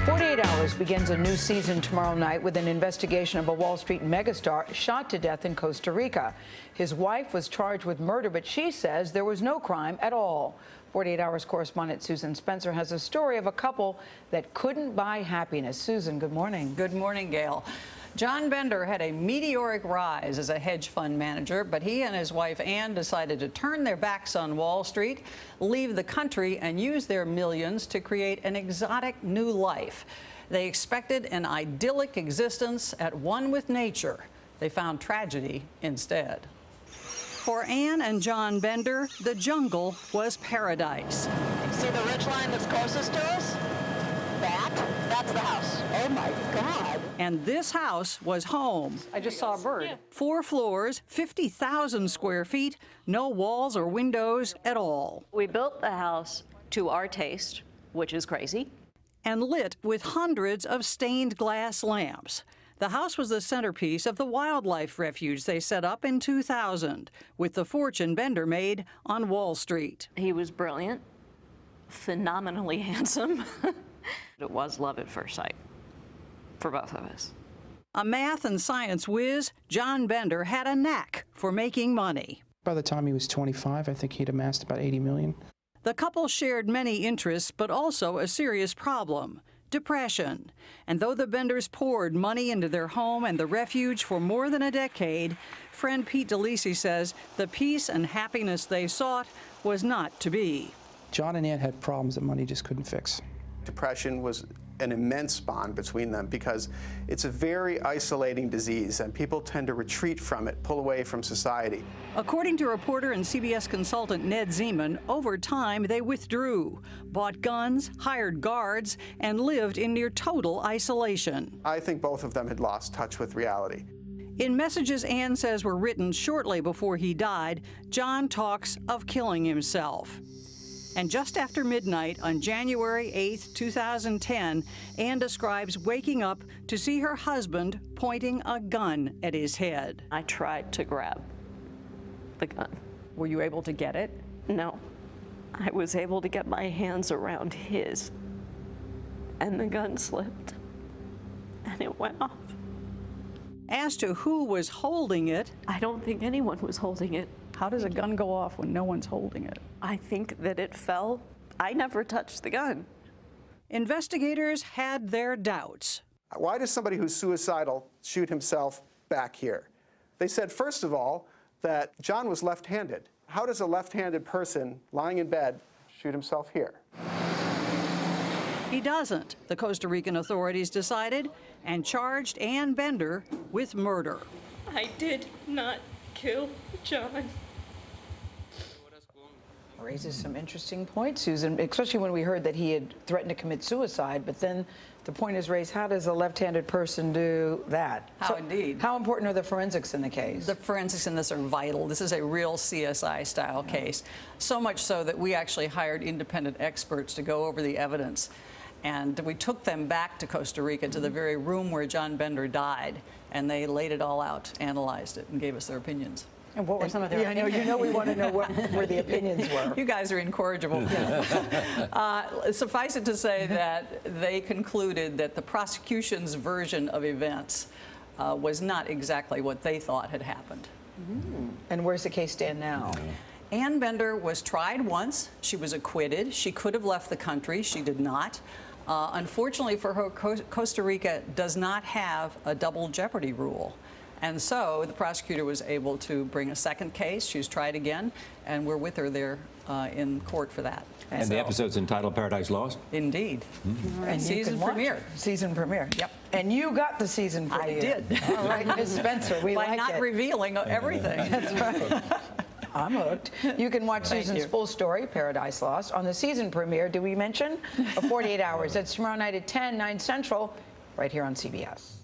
48 Hours begins a new season tomorrow night with an investigation of a Wall Street megastar shot to death in Costa Rica. His wife was charged with murder, but she says there was no crime at all. 48 Hours correspondent Susan Spencer has a story of a couple that couldn't buy happiness. Susan, good morning. Good morning, Gail. John Bender had a meteoric rise as a hedge fund manager, but he and his wife Ann decided to turn their backs on Wall Street, leave the country, and use their millions to create an exotic new life. They expected an idyllic existence at one with nature. They found tragedy instead. For Ann and John Bender, the jungle was paradise. See the ridge line that's closest to us? That's the house. Oh my God. And this house was home. I just saw a bird. 4 floors, 50,000 square feet, no walls or windows at all. We built the house to our taste, which is crazy. And lit with hundreds of stained glass lamps. The house was the centerpiece of the wildlife refuge they set up in 2000, with the fortune Bender made on Wall Street. He was brilliant, phenomenally handsome. It was love at first sight for both of us. A math and science whiz, John Bender had a knack for making money. By the time he was 25, I think he'd amassed about $80 million. The couple shared many interests, but also a serious problem: depression. And though the Benders poured money into their home and the refuge for more than a decade, friend Pete DeLisi says the peace and happiness they sought was not to be. John and Ann had problems that money just couldn't fix. Depression was an immense bond between them because it's a very isolating disease and people tend to retreat from it, pull away from society. According to reporter and CBS consultant Ned Zeman, over time they withdrew, bought guns, hired guards, and lived in near total isolation. I think both of them had lost touch with reality. In messages Ann says were written shortly before he died, John talks of killing himself. And just after midnight on January 8, 2010, Ann describes waking up to see her husband pointing a gun at his head. I tried to grab the gun. Were you able to get it? No. I was able to get my hands around his, and the gun slipped, and it went off. As to who was holding it, I don't think anyone was holding it. how does a gun go off when no one's holding it? I think that it fell. I never touched the gun. Investigators had their doubts. Why does somebody who's suicidal shoot himself back here? They said, first of all, that John was left-handed. How does a left-handed person lying in bed shoot himself here? He doesn't, the Costa Rican authorities decided, and charged Ann Bender with murder. I did not kill John. Raises some interesting points, Susan, especially when we heard that he had threatened to commit suicide. But then the point is raised, how does a left-handed person do that? Indeed. How important are the forensics in the case? The forensics in this are vital. This is a real CSI-style case. So much so that we actually hired independent experts to go over the evidence. And we took them back to Costa Rica, to the very room where John Bender died. And they laid it all out, analyzed it, and gave us their opinions. And what were some of their opinions? You know we want to know where the opinions were. You guys are incorrigible. Suffice it to say that they concluded that the prosecution's version of events was not exactly what they thought had happened. And where's the case stand now? Ann Bender was tried once. She was acquitted. She could have left the country. She did not. Unfortunately for her, Costa Rica does not have a double jeopardy rule. And so the prosecutor was able to bring a second case. She was tried again, and we're with her there in court for that. And the episode's entitled Paradise Lost? Indeed. And season premiere. Season premiere. Yep. And you got the season premiere. I did. All right, Ms. Spencer, we like it. By not revealing everything. That's right. I'm hooked. You can watch Susan's full story, Paradise Lost, on the season premiere. Did we mention? 48 Hours. That's tomorrow night at 10, 9 Central, right here on CBS.